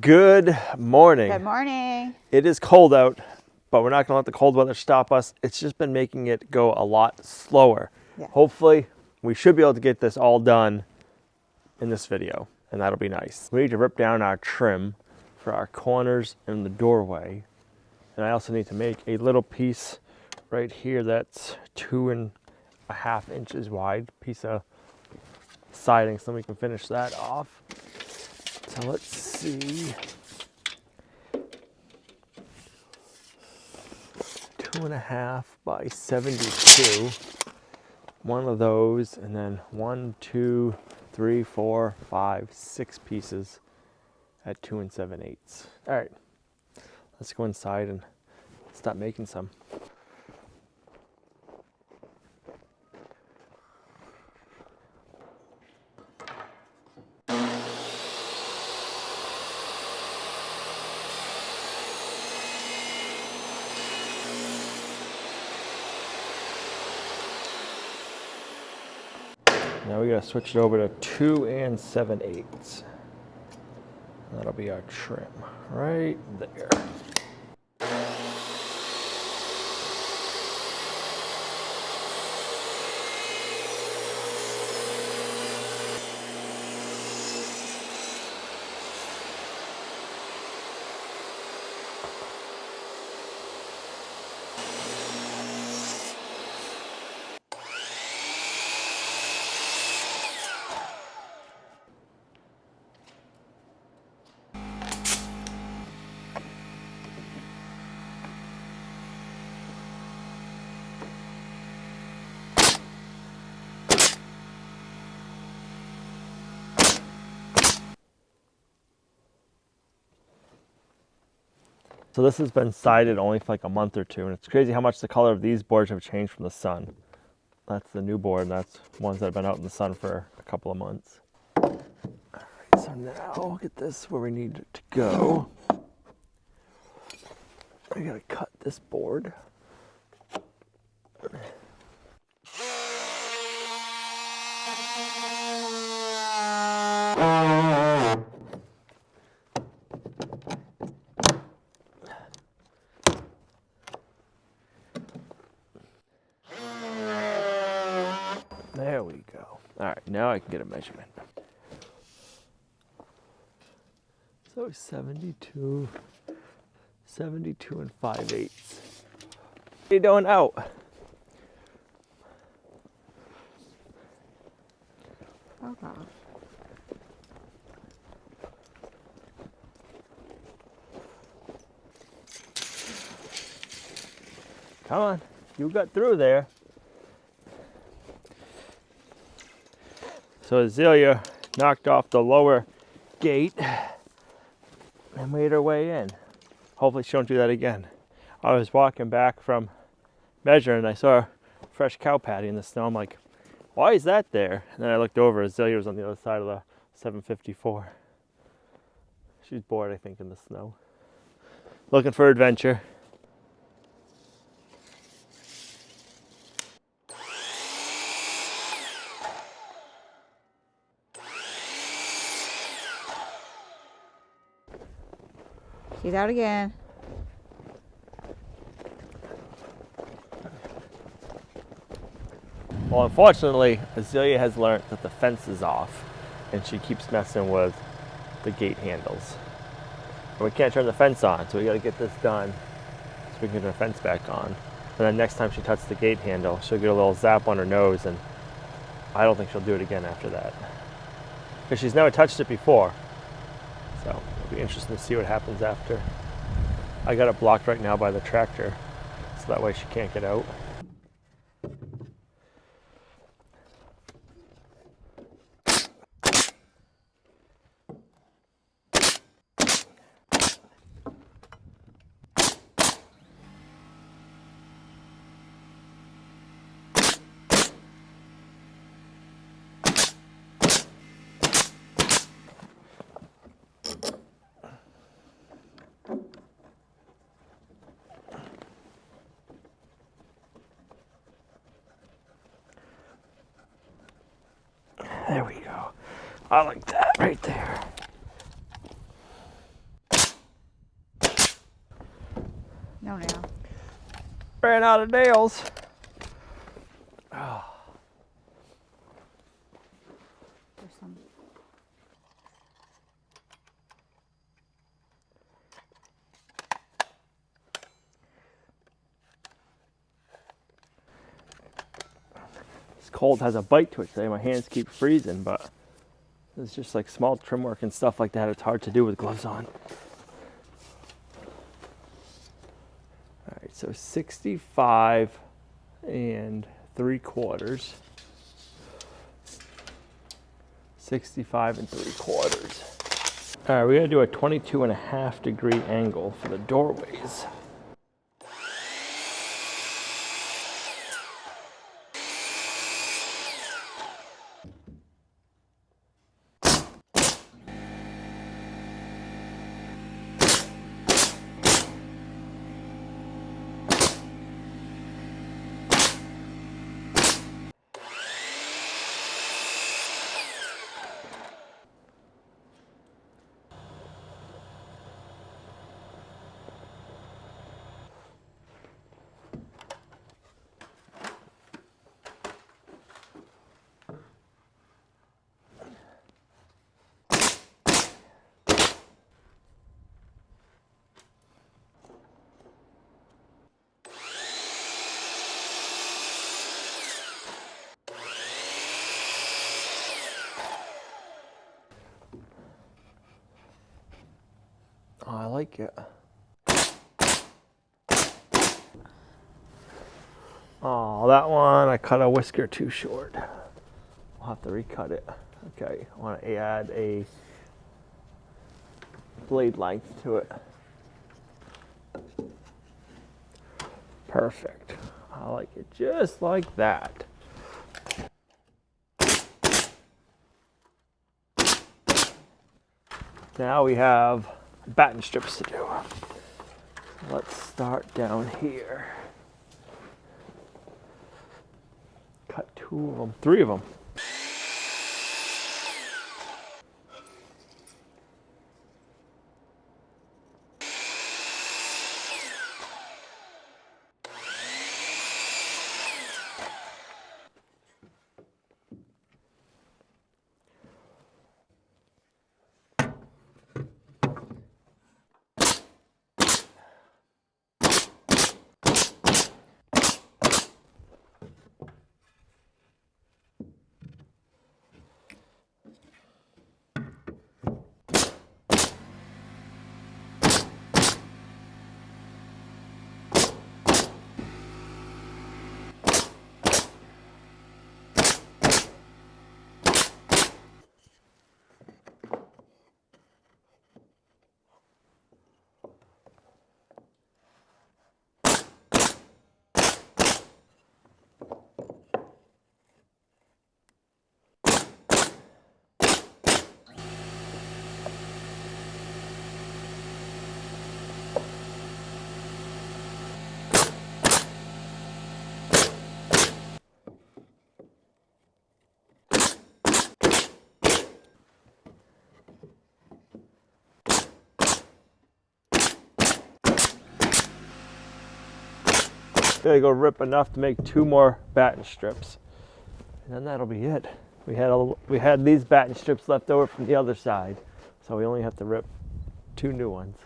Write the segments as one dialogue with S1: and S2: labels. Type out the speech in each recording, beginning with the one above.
S1: Good morning.
S2: Good morning.
S1: It is cold out, but we're not going to let the cold weather stop us. It's just been making it go a lot slower.
S2: Yeah.
S1: Hopefully, we should be able to get this all done in this video, and that'll be nice. We need to rip down our trim for our corners and the doorway. And I also need to make a little piece right here that's 2.5 inches wide, piece of siding, so we can finish that off. So let's see. 2.5 by 72. One of those, and then 1, 2, 3, 4, 5, 6 pieces at 2 7/8. All right, let's go inside and start making some. Now we gotta switch it over to 2 7/8. That'll be our trim right there. So this has been sided only for like a month or two, and it's crazy how much the color of these boards have changed from the sun. That's the new board, and that's ones that have been out in the sun for a couple of months. All right, so now we'll get this where we need it to go. We gotta cut this board. There we go. All right, now I can get a measurement. So 72 and 5/8. What are you doing out?
S2: Okay.
S1: Come on, you got through there. So Azalea knocked off the lower gate and made her way in. Hopefully she won't do that again. I was walking back from measuring and I saw a fresh cow patty in the snow. I'm like, why is that there? And then I looked over, Azalea was on the other side of the 754. She's bored, I think, in the snow. Looking for adventure.
S2: She's out again.
S1: Well, unfortunately, Azalea has learned that the fence is off and she keeps messing with the gate handles. And we can't turn the fence on, so we gotta get this done so we can get our fence back on. And then next time she touches the gate handle, she'll get a little zap on her nose, and I don't think she'll do it again after that. Because she's never touched it before. So it'll be interesting to see what happens after. I got it blocked right now by the tractor, so that way she can't get out. There we go. I like that right there.
S2: No nail.
S1: Ran out of nails. Oh.
S2: There's some.
S1: This cold has a bite to it today. My hands keep freezing, but it's just like small trim work and stuff like that. It's hard to do with gloves on. All right, so 65 3/4. 65 3/4. All right, we're gonna do a 22.5-degree angle for the doorways. Oh, I like it. Oh, that one, I cut a whisker too short. I'll have to recut it. Okay, I want to add a blade length to it. Perfect. I like it just like that. Now we have batten strips to do. Let's start down here. Cut 2 of them, 3 of them. Gotta go rip enough to make 2 more batten strips, and then that'll be it. We had these batten strips left over from the other side, so we only have to rip 2 new ones.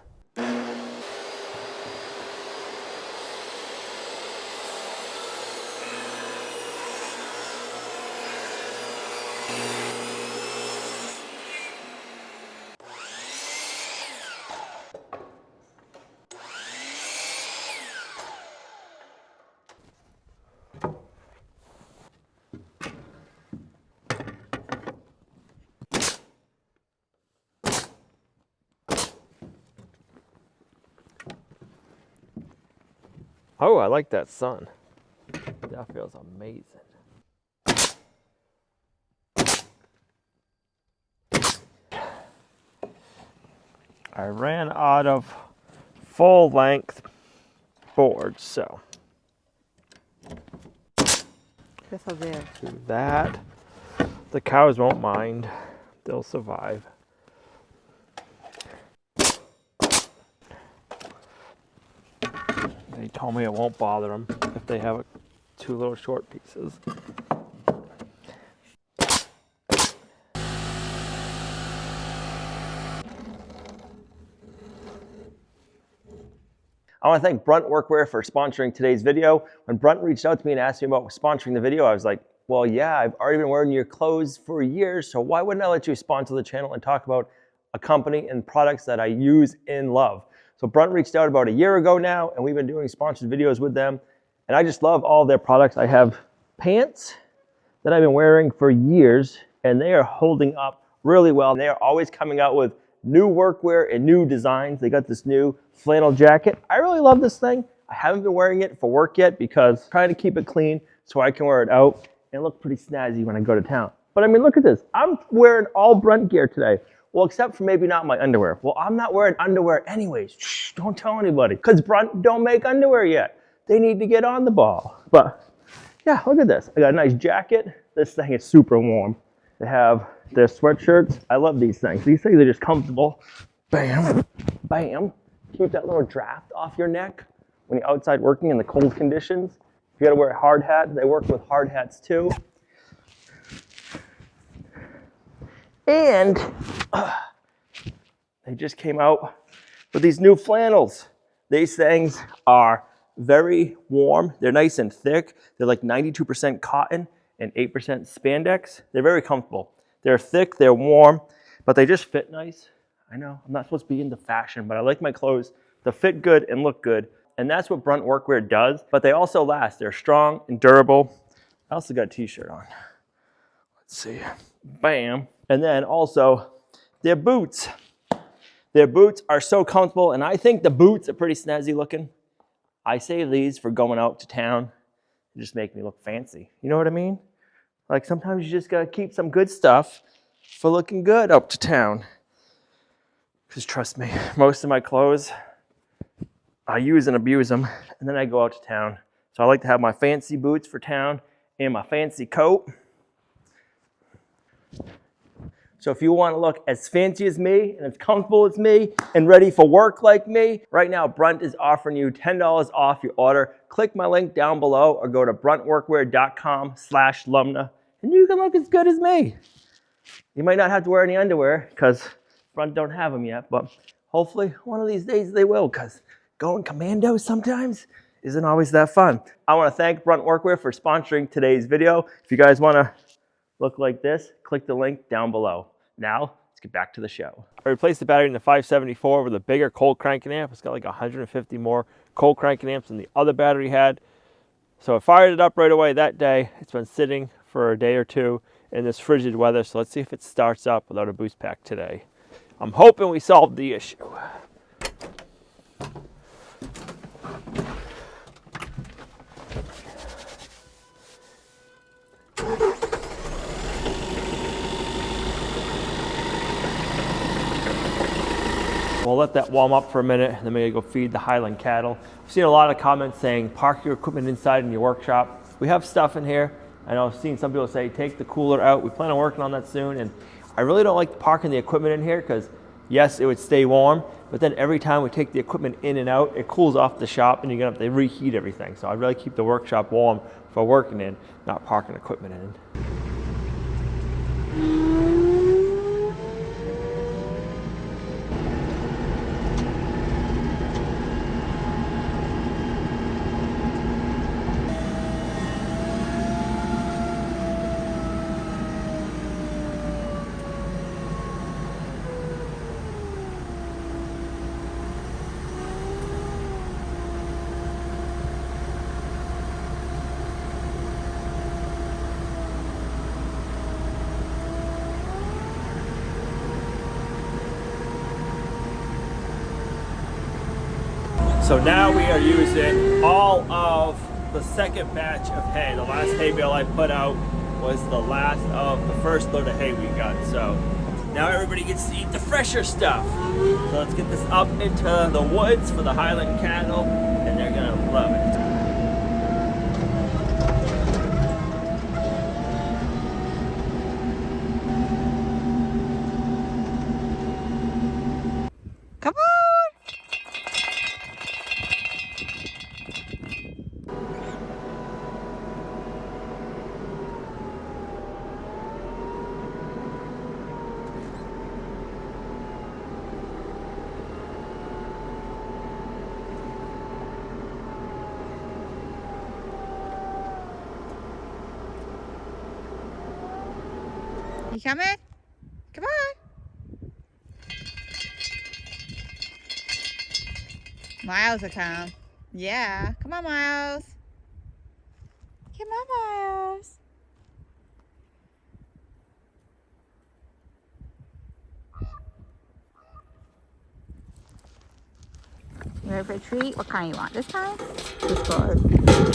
S1: Oh, I like that sun. That feels amazing. I ran out of full length boards, so
S2: This'll do.
S1: do that. The cows won't mind. They'll survive. And he told me it won't bother them if they have two little short pieces. I want to thank Brunt Workwear for sponsoring today's video. When Brunt reached out to me and asked me about sponsoring the video, I was like, well, yeah, I've already been wearing your clothes for years, so why wouldn't I let you sponsor the channel and talk about a company and products that I use and love? So Brunt reached out about a year ago now, and we've been doing sponsored videos with them, and I just love all their products. I have pants that I've been wearing for years, and they are holding up really well. And they are always coming out with new workwear and new designs. They got this new flannel jacket. I really love this thing. I haven't been wearing it for work yet because I'm trying to keep it clean so I can wear it out and look pretty snazzy when I go to town. But I mean, look at this. I'm wearing all Brunt gear today. Well, except for maybe not my underwear. Well, I'm not wearing underwear anyways. Shh, don't tell anybody, because Brunt don't make underwear yet. They need to get on the ball. But yeah, look at this. I got a nice jacket. This thing is super warm. They have their sweatshirts. I love these things. These things are just comfortable. Bam, bam. Keep that little draft off your neck when you're outside working in the cold conditions. If you gotta wear a hard hat, they work with hard hats too. And they just came out with these new flannels. These things are very warm. They're nice and thick. They're like 92% cotton and 8% spandex. They're very comfortable. They're thick, they're warm, but they just fit nice. I know, I'm not supposed to be into fashion, but I like my clothes to fit good and look good. And that's what Brunt Workwear does, but they also last. They're strong and durable. I also got a t-shirt on. Let's see, bam. And then also their boots. Their boots are so comfortable, and I think the boots are pretty snazzy looking. I save these for going out to town. They just make me look fancy. You know what I mean? Like sometimes you just gotta keep some good stuff for looking good up to town. Because trust me, most of my clothes, I use and abuse them, and then I go out to town. So I like to have my fancy boots for town and my fancy coat. So if you want to look as fancy as me and as comfortable as me and ready for work like me, right now Brunt is offering you $10 off your order. Click my link down below or go to bruntworkwear.com/Lumnah and you can look as good as me. You might not have to wear any underwear because Brunt don't have them yet, but hopefully one of these days they will, because going commando sometimes isn't always that fun. I want to thank Brunt Workwear for sponsoring today's video. If you guys want to look like this, click the link down below. Now, let's get back to the show. I replaced the battery in the 574 with a bigger cold cranking amp. It's got like 150 more cold cranking amps than the other battery had. So I fired it up right away that day. It's been sitting for a day or two in this frigid weather, so let's see if it starts up without a boost pack today. I'm hoping we solved the issue. We'll let that warm up for a minute, and then we're gonna go feed the Highland cattle. I've seen a lot of comments saying, park your equipment inside in your workshop. We have stuff in here. I know I've seen some people say, take the cooler out. We plan on working on that soon, and I really don't like parking the equipment in here because, yes, it would stay warm, but then every time we take the equipment in and out, it cools off the shop, and you're gonna have to reheat everything. So I'd really keep the workshop warm for working in, not parking equipment in. So now we are using all of the second batch of hay. The last hay bale I put out was the last of the first load of hay we got. So now everybody gets to eat the fresher stuff. So let's get this up into the woods for the Highland cattle, and they're gonna love it.
S2: Come on! coming? Come on. Miles will come. Yeah. Come on, Miles. Come on, Miles. You ready for a treat? What kind you want this time? This card. Okay.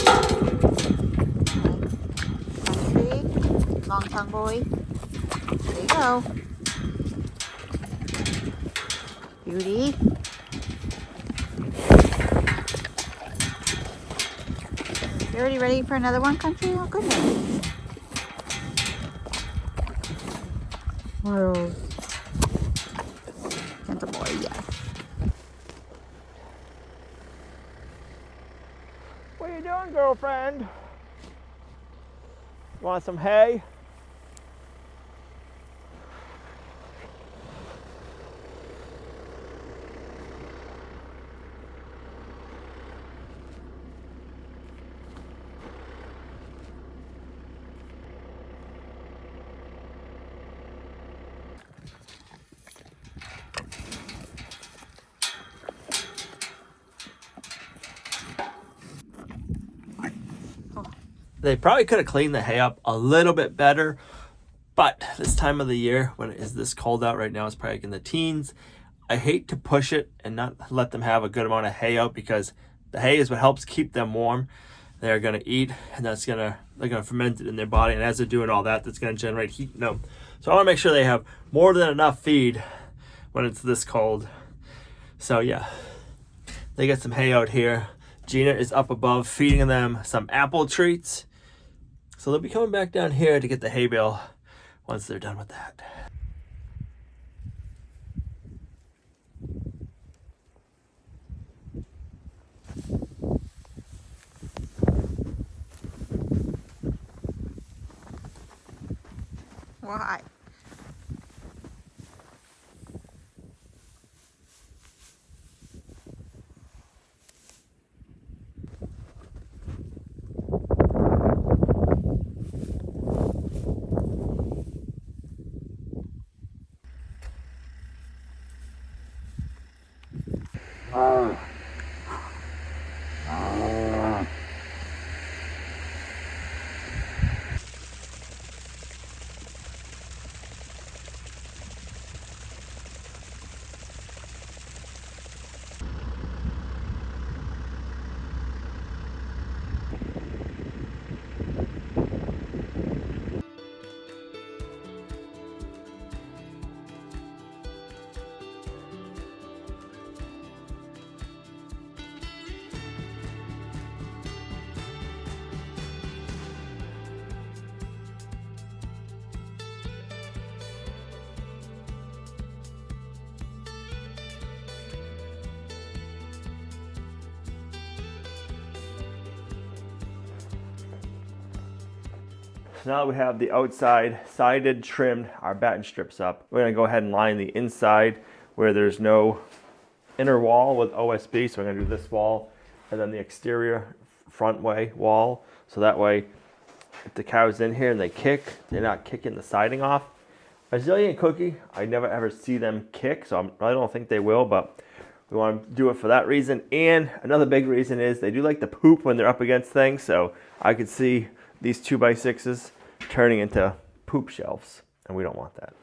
S2: Treat. Long tongue boy. There you go. Beauty. You already ready for another one, Country? Oh, goodness. Miles. Gentle boy, yes.
S1: What are you doing, girlfriend? Want some hay? They probably could have cleaned the hay up a little bit better, but this time of the year, when it is this cold out right now, it's probably in the teens. I hate to push it and not let them have a good amount of hay out, because the hay is what helps keep them warm. They're going to eat, and they're going to ferment it in their body, and as they're doing all that, that's going to generate heat in them. So I want to make sure they have more than enough feed when it's this cold. So yeah, they get some hay out here. Gina is up above feeding them some apple treats. So they'll be coming back down here to get the hay bale once they're done with that.
S2: Why?
S1: So now that we have the outside sided trimmed our batten strips up, we're going to go ahead and line the inside where there's no inner wall with OSB. So we're going to do this wall and then the exterior front way wall. So that way, if the cow's in here and they kick, they're not kicking the siding off. Azalea and Cookie, I never ever see them kick, so I don't think they will, but we want to do it for that reason. And another big reason is they do like to poop when they're up against things, so I could see these 2x6s turning into poop shelves, and we don't want that.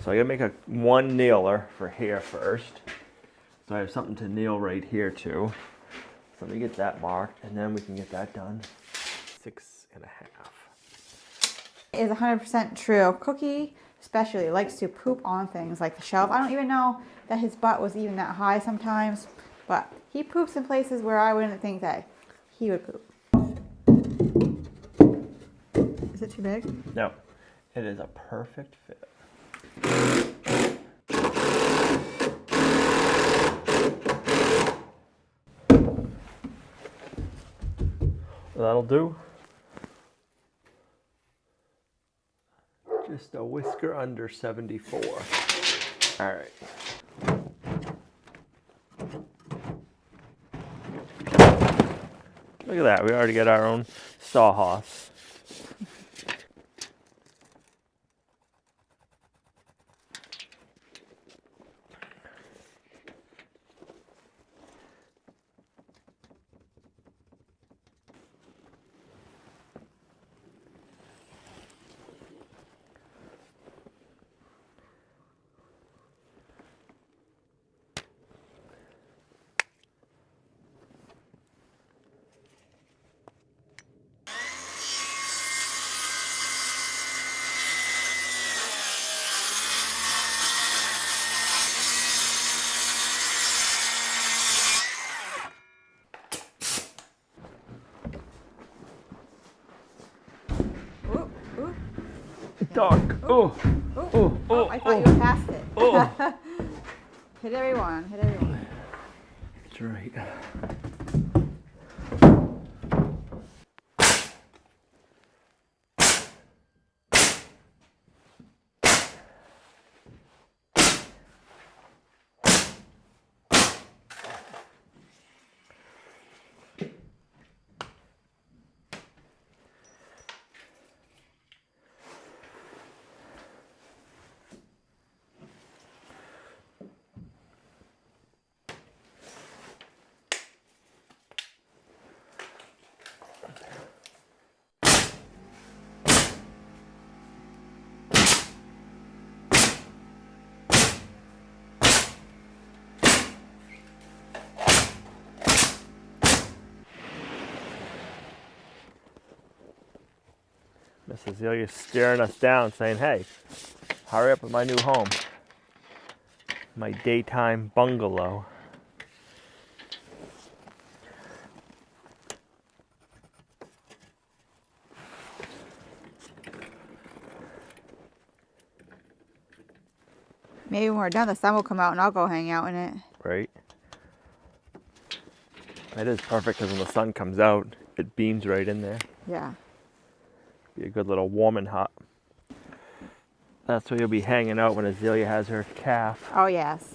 S1: So I gotta make one nailer for here first. So I have something to nail right here too. So let me get that marked, and then we can get that done. 6.5.
S2: It is 100% true. Cookie especially likes to poop on things like the shelf. I don't even know that his butt was even that high sometimes, but he poops in places where I wouldn't think that he would poop. Is it too big?
S1: No, it is a perfect fit. That'll do. Just a whisker under 74. All right. Look at that, we already got our own sawhorse. dark. Oh,
S2: Oh, I thought you were past it.
S1: oh.
S2: Hit everyone, hit everyone.
S1: That's right. Mrs. Zelia's staring us down saying, hey, hurry up with my new home. My daytime bungalow.
S2: Maybe when we're done, the sun will come out and I'll go hang out in it.
S1: Right? It is perfect because when the sun comes out, it beams right in there.
S2: Yeah.
S1: Be a good little warm and hot. That's where you'll be hanging out when Azalea has her calf.
S2: Oh, yes.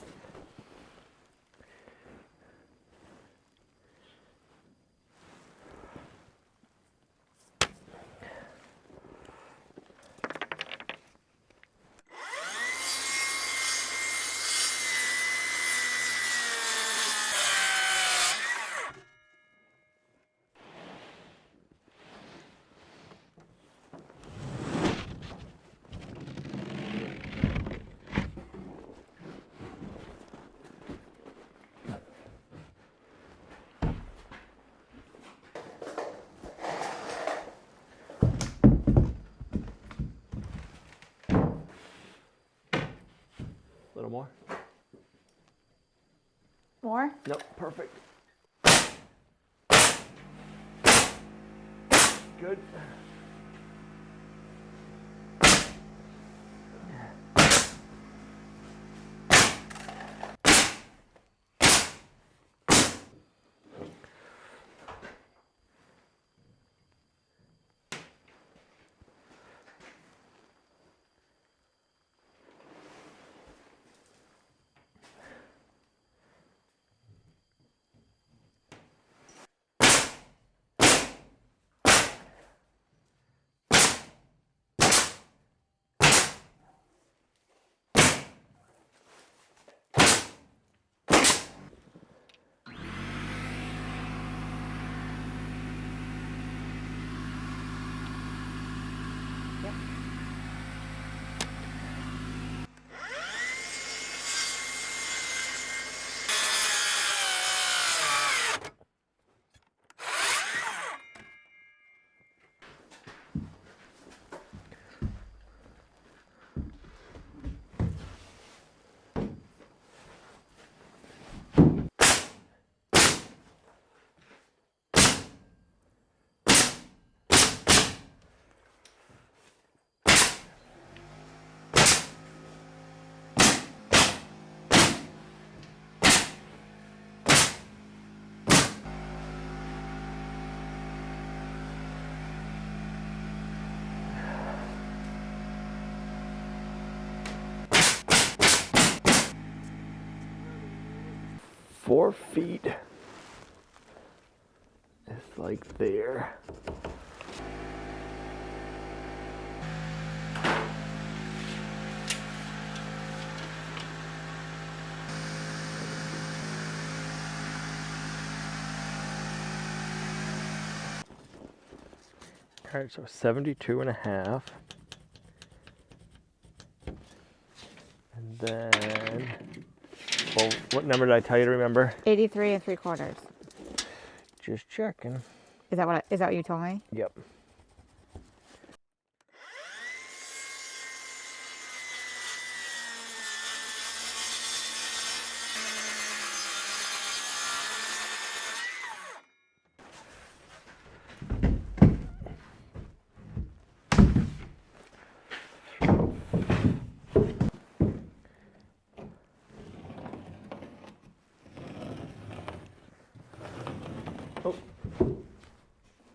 S1: A little more?
S2: More?
S1: Nope, perfect. Good.
S2: Yep.
S1: Four feet is like there. All right, so 72 and a half. And then, well, what number did I tell you to remember?
S2: 83 3/4.
S1: Just checking.
S2: Is that what you told me?
S1: Yep.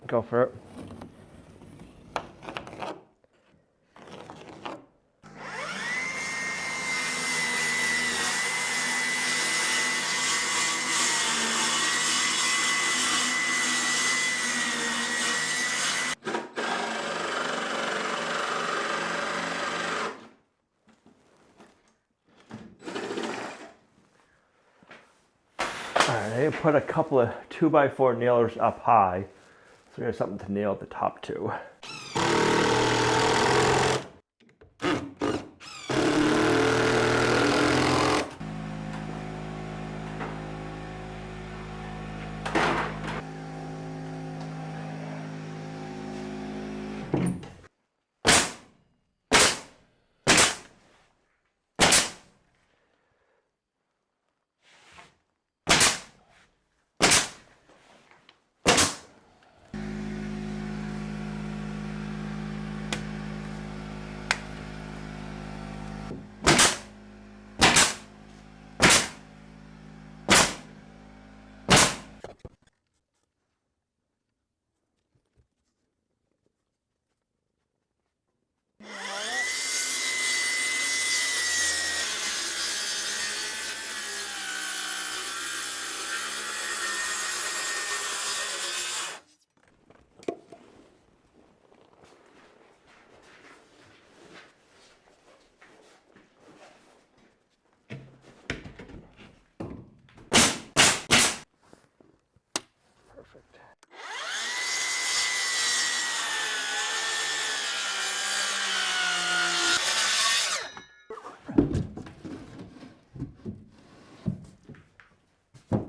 S1: Go for it. Alright, I put a couple of 2x4 nailers up high, so there's something to nail at the top too. Perfect.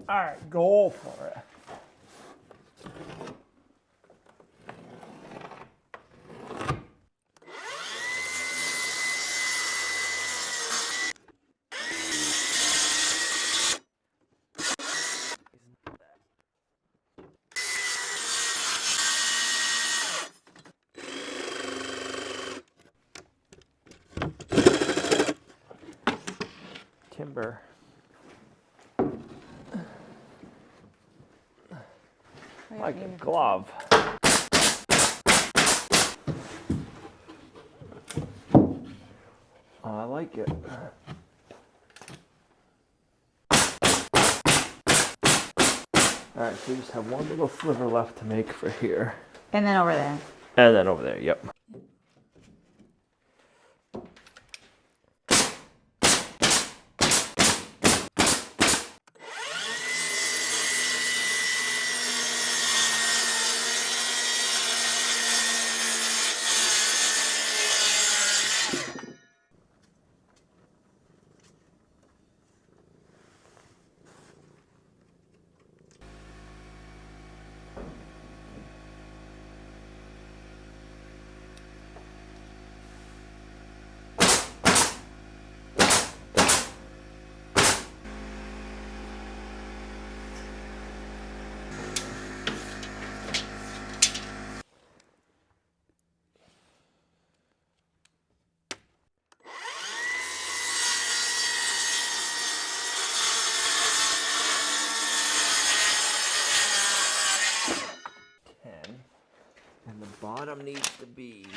S1: All right, go for it. Timber. Like a glove. Oh, I like it. Alright, so we just have one little sliver left to make for here.
S2: And then over there.
S1: And then over there, yep. And the bottom needs to be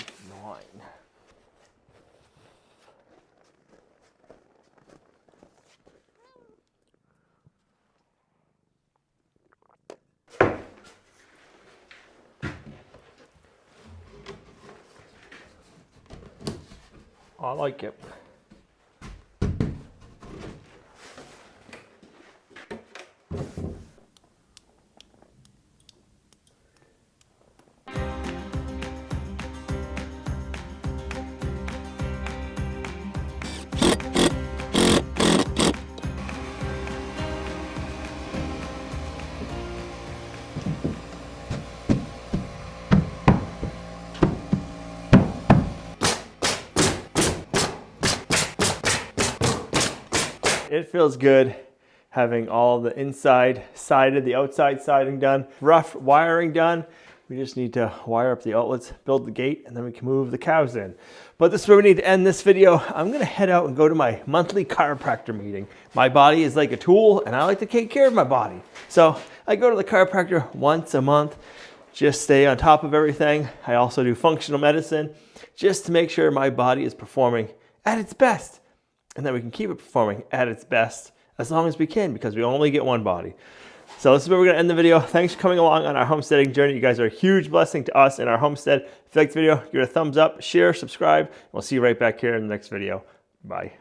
S1: 9. I like it. It feels good having all the inside sided, the outside siding done, rough wiring done, We just need to wire up the outlets, build the gate, and then we can move the cows in. But this is where we need to end this video. I'm gonna head out and go to my monthly chiropractor meeting. My body is like a tool, and I like to take care of my body. So I go to the chiropractor once a month, just stay on top of everything. I also do functional medicine, just to make sure my body is performing at its best, and that we can keep it performing at its best as long as we can, because we only get one body. So this is where we're going to end the video. Thanks for coming along on our homesteading journey. You guys are a huge blessing to us in our homestead. If you liked the video, give it a thumbs up, share, subscribe, and we'll see you right back here in the next video. Bye.